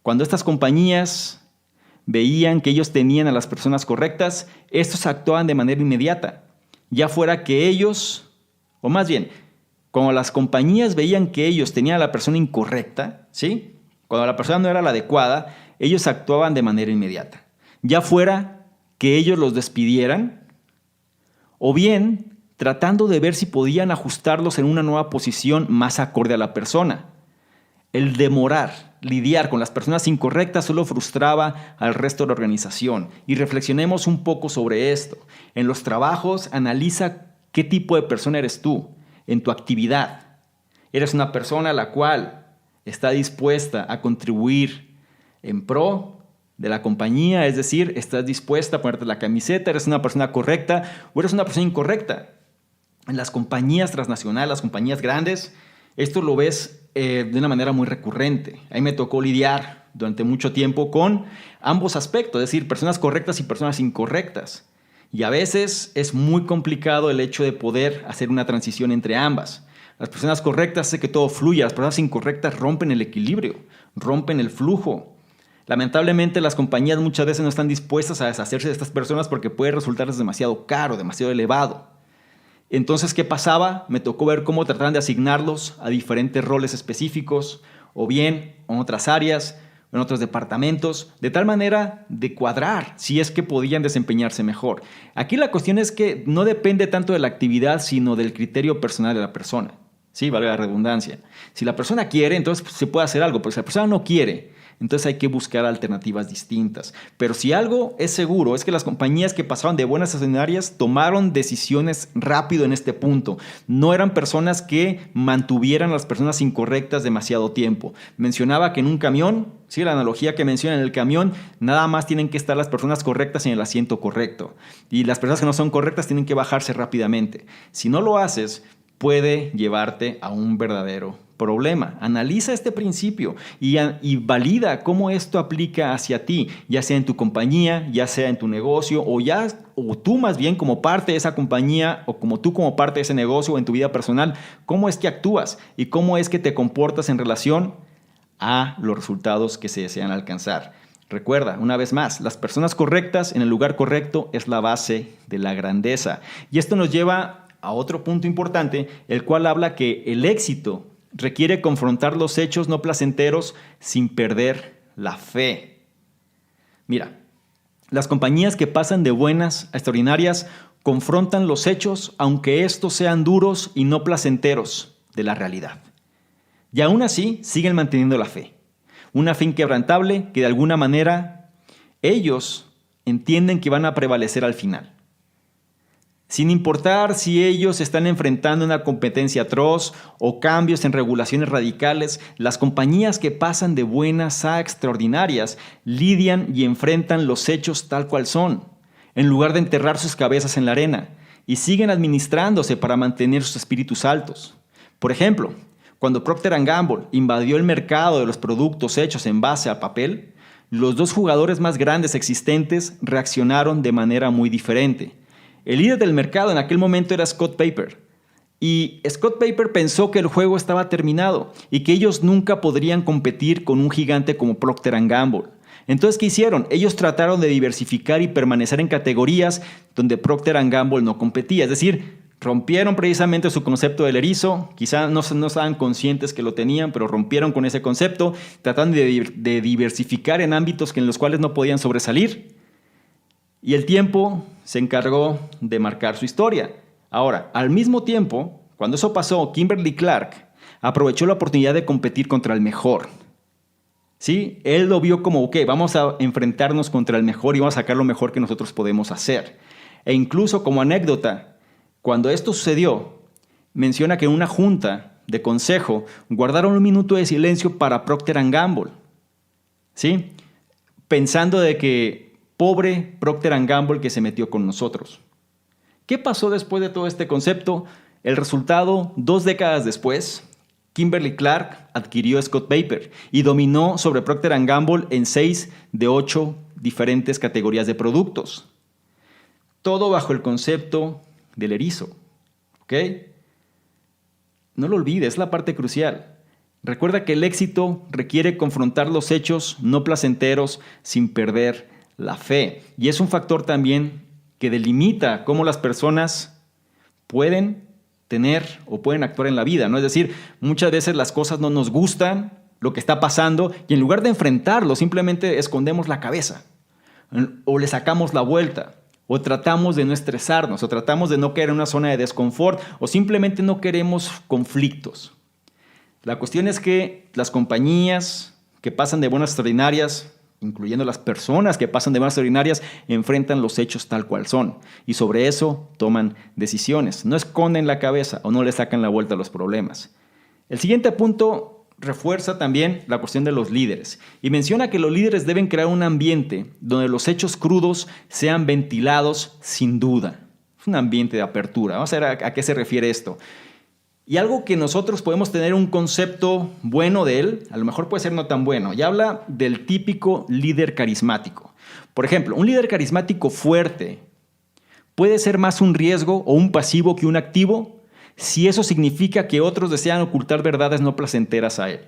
Cuando estas compañías veían que ellos tenían a las personas correctas, estos actuaban de manera inmediata, ya fuera que ellos, o más bien, cuando las compañías veían que ellos tenían a la persona incorrecta, ¿sí? Cuando la persona no era la adecuada, ellos actuaban de manera inmediata, ya fuera que ellos los despidieran, o bien tratando de ver si podían ajustarlos en una nueva posición más acorde a la persona. El demorar, lidiar con las personas incorrectas solo frustraba al resto de la organización. Y reflexionemos un poco sobre esto. En los trabajos, analiza qué tipo de persona eres tú en tu actividad. ¿Eres una persona a la cual está dispuesta a contribuir en pro de la compañía? Es decir, ¿estás dispuesta a ponerte la camiseta? ¿Eres una persona correcta o eres una persona incorrecta? En las compañías transnacionales, las compañías grandes, esto lo ves de una manera muy recurrente. A mí me tocó lidiar durante mucho tiempo con ambos aspectos, es decir, personas correctas y personas incorrectas. Y a veces es muy complicado el hecho de poder hacer una transición entre ambas. Las personas correctas hacen que todo fluya, las personas incorrectas rompen el equilibrio, rompen el flujo. Lamentablemente las compañías muchas veces no están dispuestas a deshacerse de estas personas porque puede resultarles demasiado caro, demasiado elevado. Entonces, ¿qué pasaba? Me tocó ver cómo trataban de asignarlos a diferentes roles específicos o bien en otras áreas, en otros departamentos, de tal manera de cuadrar si es que podían desempeñarse mejor. Aquí la cuestión es que no depende tanto de la actividad, sino del criterio personal de la persona. Sí, vale la redundancia. Si la persona quiere, entonces se puede hacer algo, pero si la persona no quiere, entonces hay que buscar alternativas distintas. Pero si algo es seguro, es que las compañías que pasaban de buenas a extraordinarias tomaron decisiones rápido en este punto. No eran personas que mantuvieran a las personas incorrectas demasiado tiempo. Mencionaba que en un camión, sí, la analogía que menciona en el camión, nada más tienen que estar las personas correctas en el asiento correcto. Y las personas que no son correctas tienen que bajarse rápidamente. Si no lo haces, puede llevarte a un verdadero problema. Analiza este principio y valida cómo esto aplica hacia ti, ya sea en tu compañía, ya sea en tu negocio o tú más bien como parte de esa compañía o como tú como parte de ese negocio o en tu vida personal, cómo es que actúas y cómo es que te comportas en relación a los resultados que se desean alcanzar. Recuerda, una vez más, las personas correctas en el lugar correcto es la base de la grandeza. Y esto nos lleva a otro punto importante, el cual habla que el éxito requiere confrontar los hechos no placenteros sin perder la fe. Mira, las compañías que pasan de buenas a extraordinarias confrontan los hechos aunque estos sean duros y no placenteros de la realidad. Y aún así siguen manteniendo la fe. Una fe inquebrantable que de alguna manera ellos entienden que van a prevalecer al final. Sin importar si ellos están enfrentando una competencia atroz o cambios en regulaciones radicales, las compañías que pasan de buenas a extraordinarias lidian y enfrentan los hechos tal cual son, en lugar de enterrar sus cabezas en la arena, y siguen administrándose para mantener sus espíritus altos. Por ejemplo, cuando Procter & Gamble invadió el mercado de los productos hechos en base a papel, los dos jugadores más grandes existentes reaccionaron de manera muy diferente. El líder del mercado en aquel momento era Scott Paper. Y Scott Paper pensó que el juego estaba terminado y que ellos nunca podrían competir con un gigante como Procter & Gamble. Entonces, ¿qué hicieron? Ellos trataron de diversificar y permanecer en categorías donde Procter & Gamble no competía. Es decir, rompieron precisamente su concepto del erizo. Quizá no estaban conscientes que lo tenían, pero rompieron con ese concepto, tratando de diversificar en ámbitos en los cuales no podían sobresalir. Y el tiempo se encargó de marcar su historia. Ahora, al mismo tiempo, cuando eso pasó, Kimberly Clark aprovechó la oportunidad de competir contra el mejor. ¿Sí? Él lo vio como, ok, vamos a enfrentarnos contra el mejor y vamos a sacar lo mejor que nosotros podemos hacer. E incluso como anécdota, cuando esto sucedió, menciona que en una junta de consejo guardaron un minuto de silencio para Procter & Gamble. ¿Sí? Pensando de que pobre Procter & Gamble que se metió con nosotros. ¿Qué pasó después de todo este concepto? El resultado, 2 décadas después, Kimberly Clark adquirió Scott Paper y dominó sobre Procter & Gamble en 6 de 8 diferentes categorías de productos. Todo bajo el concepto del erizo. ¿Ok? No lo olvides, es la parte crucial. Recuerda que el éxito requiere confrontar los hechos no placenteros sin perder la fe. Y es un factor también que delimita cómo las personas pueden tener o pueden actuar en la vida, ¿no? Es decir, muchas veces las cosas no nos gustan, lo que está pasando, y en lugar de enfrentarlo, simplemente escondemos la cabeza, o le sacamos la vuelta, o tratamos de no estresarnos, o tratamos de no caer en una zona de desconfort, o simplemente no queremos conflictos. La cuestión es que las compañías que pasan de buenas a extraordinarias, incluyendo las personas que pasan de buenas a extraordinarias, enfrentan los hechos tal cual son y sobre eso toman decisiones. No esconden la cabeza o no le sacan la vuelta a los problemas. El siguiente punto refuerza también la cuestión de los líderes y menciona que los líderes deben crear un ambiente donde los hechos crudos sean ventilados sin duda. Es un ambiente de apertura. Vamos a ver a qué se refiere esto. Y algo que nosotros podemos tener un concepto bueno de él, a lo mejor puede ser no tan bueno, y habla del típico líder carismático. Por ejemplo, un líder carismático fuerte puede ser más un riesgo o un pasivo que un activo si eso significa que otros desean ocultar verdades no placenteras a él.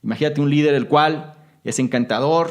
Imagínate un líder el cual es encantador,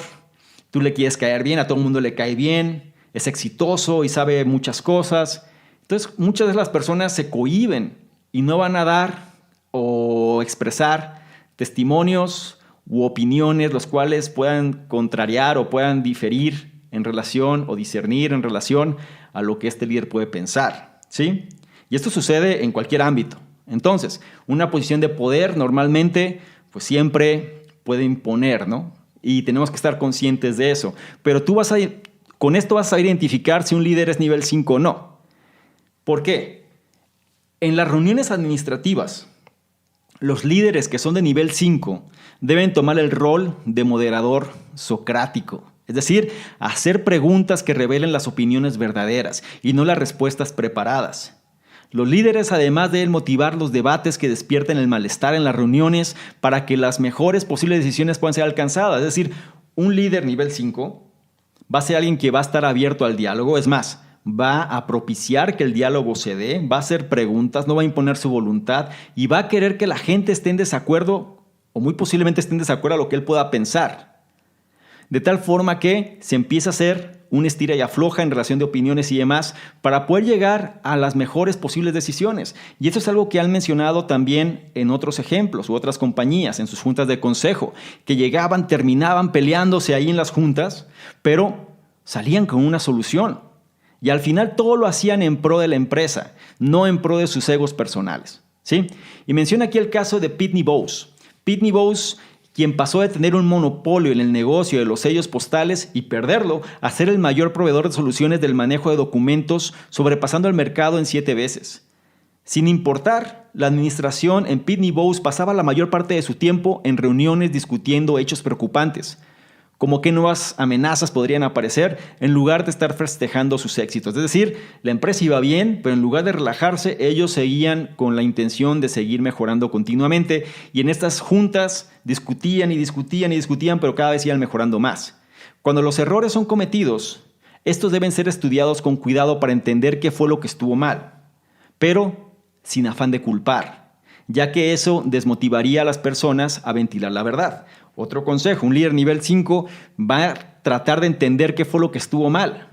tú le quieres caer bien, a todo el mundo le cae bien, es exitoso y sabe muchas cosas. Entonces, muchas de las personas se cohíben y no van a dar o expresar testimonios u opiniones los cuales puedan contrariar o puedan diferir en relación o discernir en relación a lo que este líder puede pensar, ¿sí? Y esto sucede en cualquier ámbito. Entonces, una posición de poder normalmente pues siempre puede imponer, ¿no? Y tenemos que estar conscientes de eso. Pero con esto vas a identificar si un líder es nivel 5 o no. ¿Por qué? En las reuniones administrativas, los líderes que son de nivel 5 deben tomar el rol de moderador socrático. Es decir, hacer preguntas que revelen las opiniones verdaderas y no las respuestas preparadas. Los líderes además deben motivar los debates que despierten el malestar en las reuniones para que las mejores posibles decisiones puedan ser alcanzadas. Es decir, un líder nivel 5 va a ser alguien que va a estar abierto al diálogo. Es más, va a propiciar que el diálogo se dé, va a hacer preguntas, no va a imponer su voluntad y va a querer que la gente esté en desacuerdo o muy posiblemente esté en desacuerdo a lo que él pueda pensar. De tal forma que se empieza a hacer un estira y afloja en relación de opiniones y demás para poder llegar a las mejores posibles decisiones. Y esto es algo que han mencionado también en otros ejemplos u otras compañías, en sus juntas de consejo, que llegaban, terminaban peleándose ahí en las juntas, pero salían con una solución. Y al final todo lo hacían en pro de la empresa, no en pro de sus egos personales, ¿sí? Y menciona aquí el caso de Pitney Bowes. Pitney Bowes, quien pasó de tener un monopolio en el negocio de los sellos postales y perderlo a ser el mayor proveedor de soluciones del manejo de documentos, sobrepasando el mercado en 7 veces. Sin importar, la administración en Pitney Bowes pasaba la mayor parte de su tiempo en reuniones discutiendo hechos preocupantes, como qué nuevas amenazas podrían aparecer en lugar de estar festejando sus éxitos. Es decir, la empresa iba bien, pero en lugar de relajarse, ellos seguían con la intención de seguir mejorando continuamente y en estas juntas discutían y discutían y discutían, pero cada vez iban mejorando más. Cuando los errores son cometidos, estos deben ser estudiados con cuidado para entender qué fue lo que estuvo mal, pero sin afán de culpar, ya que eso desmotivaría a las personas a ventilar la verdad. Otro consejo, un líder nivel 5 va a tratar de entender qué fue lo que estuvo mal,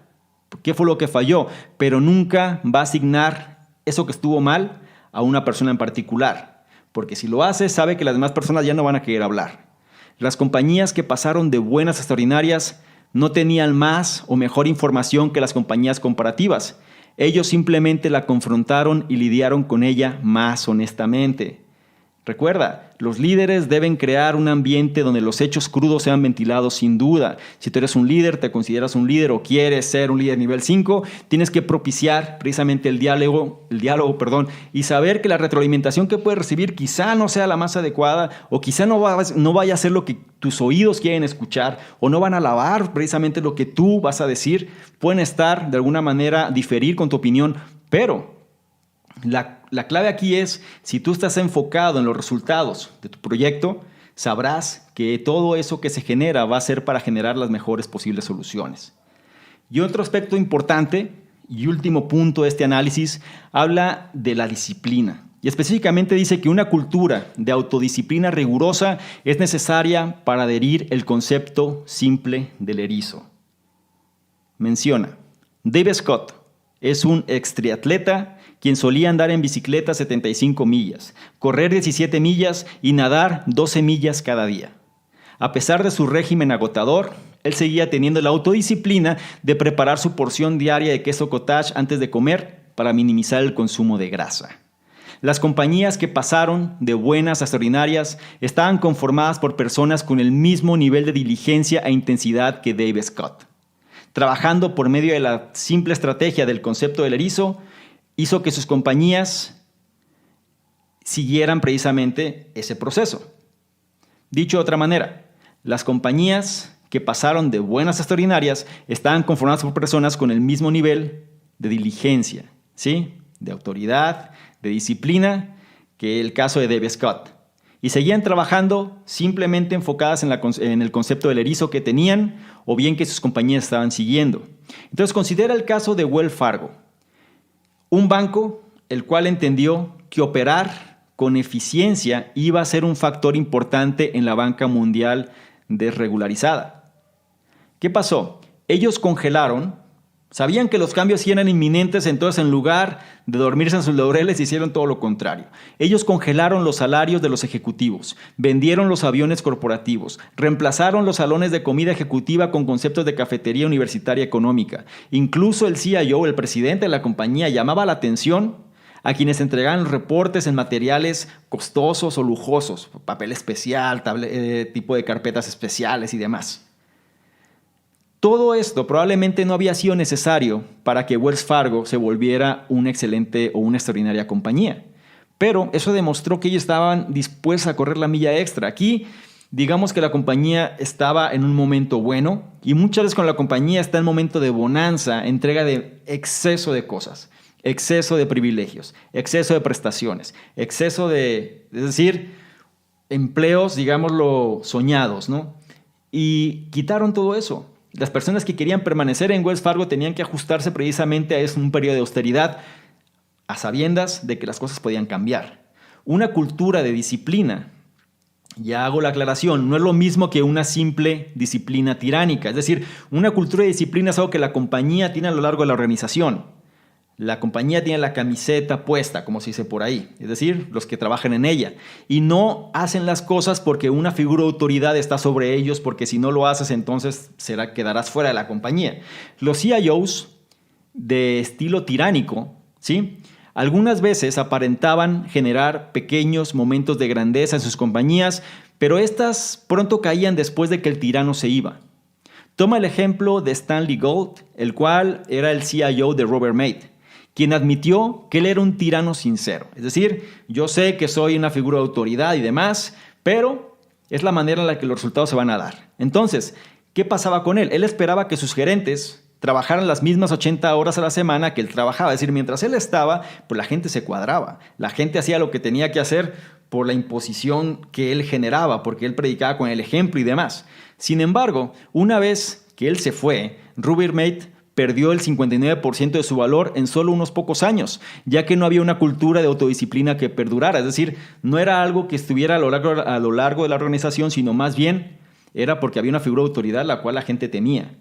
qué fue lo que falló, pero nunca va a asignar eso que estuvo mal a una persona en particular, porque si lo hace, sabe que las demás personas ya no van a querer hablar. Las compañías que pasaron de buenas a extraordinarias no tenían más o mejor información que las compañías comparativas. Ellos simplemente la confrontaron y lidiaron con ella más honestamente. Recuerda, los líderes deben crear un ambiente donde los hechos crudos sean ventilados sin duda. Si tú eres un líder, te consideras un líder o quieres ser un líder nivel 5, tienes que propiciar precisamente el diálogo, y saber que la retroalimentación que puedes recibir quizá no sea la más adecuada o quizá no vaya a ser lo que tus oídos quieren escuchar o no van a alabar precisamente lo que tú vas a decir. Pueden estar de alguna manera diferir con tu opinión, pero la clave aquí es, si tú estás enfocado en los resultados de tu proyecto, sabrás que todo eso que se genera va a ser para generar las mejores posibles soluciones. Y otro aspecto importante y último punto de este análisis habla de la disciplina. Y específicamente dice que una cultura de autodisciplina rigurosa es necesaria para adherir el concepto simple del erizo. Menciona, David Scott es un ex triatleta quien solía andar en bicicleta 75 millas, correr 17 millas y nadar 12 millas cada día. A pesar de su régimen agotador, él seguía teniendo la autodisciplina de preparar su porción diaria de queso cottage antes de comer para minimizar el consumo de grasa. Las compañías que pasaron de buenas a extraordinarias estaban conformadas por personas con el mismo nivel de diligencia e intensidad que Dave Scott. Trabajando por medio de la simple estrategia del concepto del erizo, hizo que sus compañías siguieran precisamente ese proceso. Dicho de otra manera, las compañías que pasaron de buenas a extraordinarias estaban conformadas por personas con el mismo nivel de diligencia, ¿sí?, de autoridad, de disciplina, que el caso de Dave Scott. Y seguían trabajando simplemente enfocadas en el concepto del erizo que tenían o bien que sus compañías estaban siguiendo. Entonces considera el caso de Wells Fargo, un banco el cual entendió que operar con eficiencia iba a ser un factor importante en la banca mundial desregularizada. ¿Qué pasó? Ellos congelaron. Sabían que los cambios sí eran inminentes, entonces en lugar de dormirse en sus laureles hicieron todo lo contrario. Ellos congelaron los salarios de los ejecutivos, vendieron los aviones corporativos, reemplazaron los salones de comida ejecutiva con conceptos de cafetería universitaria económica. Incluso el CIO, el presidente de la compañía, llamaba la atención a quienes entregaban reportes en materiales costosos o lujosos, papel especial, tipo de carpetas especiales y demás. Todo esto probablemente no había sido necesario para que Wells Fargo se volviera una excelente o una extraordinaria compañía. Pero eso demostró que ellos estaban dispuestos a correr la milla extra. Aquí, digamos que la compañía estaba en un momento bueno y muchas veces cuando la compañía está en momento de bonanza, entrega de exceso de cosas, exceso de privilegios, exceso de prestaciones, exceso de, es decir, empleos, digámoslo, soñados, ¿no? Y quitaron todo eso. Las personas que querían permanecer en Wells Fargo tenían que ajustarse precisamente a un periodo de austeridad, a sabiendas de que las cosas podían cambiar. Una cultura de disciplina, ya hago la aclaración, no es lo mismo que una simple disciplina tiránica. Es decir, una cultura de disciplina es algo que la compañía tiene a lo largo de la organización. La compañía tiene la camiseta puesta, como se dice por ahí, es decir, los que trabajan en ella. Y no hacen las cosas porque una figura de autoridad está sobre ellos, porque si no lo haces, entonces quedarás fuera de la compañía. Los CIOs de estilo tiránico, ¿sí?, algunas veces aparentaban generar pequeños momentos de grandeza en sus compañías, pero estas pronto caían después de que el tirano se iba. Toma el ejemplo de Stanley Gold, el cual era el CIO de Robert Made, quien admitió que él era un tirano sincero. Es decir, yo sé que soy una figura de autoridad y demás, pero es la manera en la que los resultados se van a dar. Entonces, ¿qué pasaba con él? Él esperaba que sus gerentes trabajaran las mismas 80 horas a la semana que él trabajaba. Es decir, mientras él estaba, pues la gente se cuadraba. La gente hacía lo que tenía que hacer por la imposición que él generaba, porque él predicaba con el ejemplo y demás. Sin embargo, una vez que él se fue, Robert Made perdió el 59% de su valor en solo unos pocos años, ya que no había una cultura de autodisciplina que perdurara. Es decir, no era algo que estuviera a lo largo de la organización, sino más bien era porque había una figura de autoridad la cual la gente temía.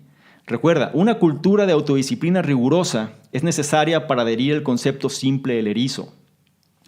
Recuerda, una cultura de autodisciplina rigurosa es necesaria para adherir el concepto simple del erizo.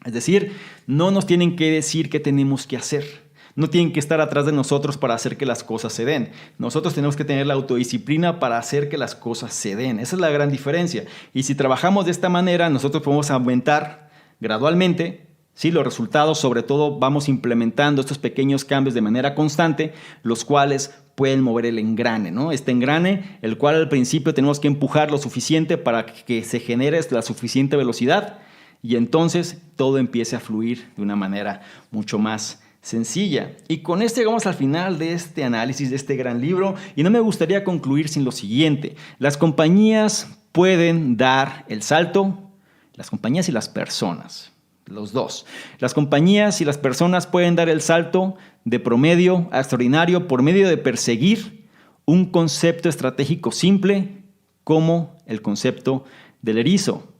Es decir, no nos tienen que decir qué tenemos que hacer. No tienen que estar atrás de nosotros para hacer que las cosas se den. Nosotros tenemos que tener la autodisciplina para hacer que las cosas se den. Esa es la gran diferencia. Y si trabajamos de esta manera, nosotros podemos aumentar gradualmente, ¿sí?, los resultados. Sobre todo vamos implementando estos pequeños cambios de manera constante, los cuales pueden mover el engrane, ¿no? Este engrane, el cual al principio tenemos que empujar lo suficiente para que se genere la suficiente velocidad y entonces todo empiece a fluir de una manera mucho más sencilla. Y con esto llegamos al final de este análisis de este gran libro y no me gustaría concluir sin lo siguiente. Las compañías pueden dar el salto, las compañías y las personas, los dos. Las compañías y las personas pueden dar el salto de promedio a extraordinario por medio de perseguir un concepto estratégico simple como el concepto del erizo,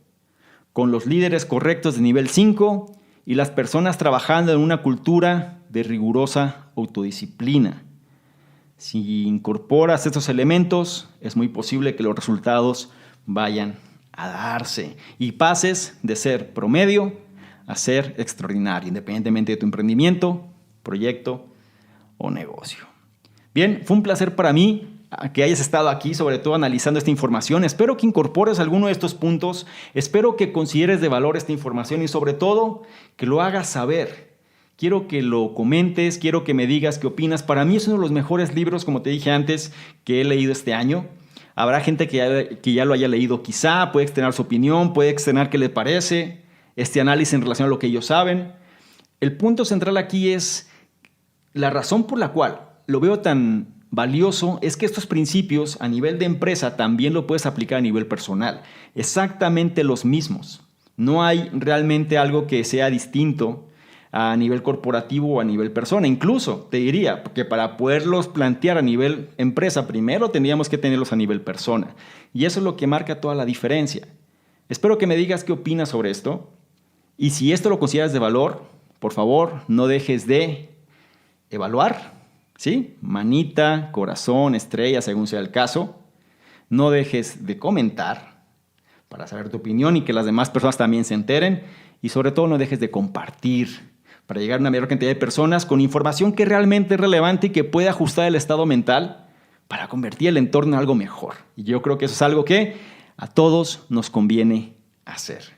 con los líderes correctos de nivel 5 y las personas trabajando en una cultura de rigurosa autodisciplina. Si incorporas estos elementos, es muy posible que los resultados vayan a darse y pases de ser promedio a ser extraordinario, independientemente de tu emprendimiento, proyecto o negocio. Bien, fue un placer para mí que hayas estado aquí, sobre todo analizando esta información. Espero que incorpores alguno de estos puntos. Espero que consideres de valor esta información y sobre todo que lo hagas saber. Quiero que lo comentes, quiero que me digas qué opinas. Para mí es uno de los mejores libros, como te dije antes, que he leído este año. Habrá gente que ya lo haya leído quizá, puede externar su opinión, puede externar qué le parece, este análisis en relación a lo que ellos saben. El punto central aquí es la razón por la cual lo veo tan valioso es que estos principios a nivel de empresa también lo puedes aplicar a nivel personal. Exactamente los mismos. No hay realmente algo que sea distinto a nivel corporativo o a nivel persona. Incluso te diría que para poderlos plantear a nivel empresa, primero tendríamos que tenerlos a nivel persona. Y eso es lo que marca toda la diferencia. Espero que me digas qué opinas sobre esto. Y si esto lo consideras de valor, por favor, no dejes de evaluar, ¿sí? Manita, corazón, estrella, según sea el caso. No dejes de comentar para saber tu opinión y que las demás personas también se enteren. Y sobre todo no dejes de compartir para llegar a una mayor cantidad de personas con información que realmente es relevante y que puede ajustar el estado mental para convertir el entorno en algo mejor. Y yo creo que eso es algo que a todos nos conviene hacer.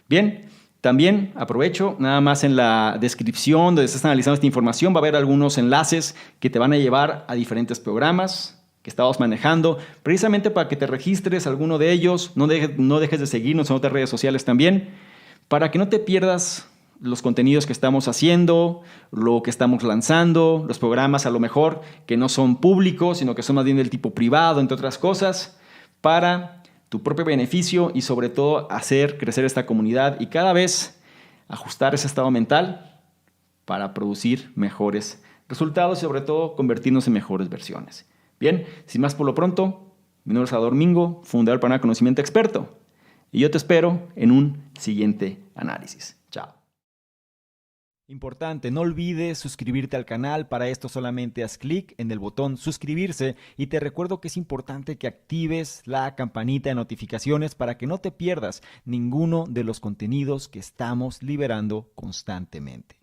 Bien, también aprovecho, nada más en la descripción donde estás analizando esta información va a haber algunos enlaces que te van a llevar a diferentes programas que estamos manejando, precisamente para que te registres a alguno de ellos. No dejes de seguirnos en otras redes sociales también, para que no te pierdas los contenidos que estamos haciendo, lo que estamos lanzando, los programas a lo mejor que no son públicos, sino que son más bien del tipo privado, entre otras cosas, para tu propio beneficio y sobre todo hacer crecer esta comunidad y cada vez ajustar ese estado mental para producir mejores resultados y sobre todo convertirnos en mejores versiones. Bien, sin más por lo pronto, mi nombre es Salvador Mingo, fundador del programa Conocimiento Experto, y yo te espero en un siguiente análisis. Chao. Importante, no olvides suscribirte al canal. Para esto solamente haz clic en el botón suscribirse y te recuerdo que es importante que actives la campanita de notificaciones para que no te pierdas ninguno de los contenidos que estamos liberando constantemente.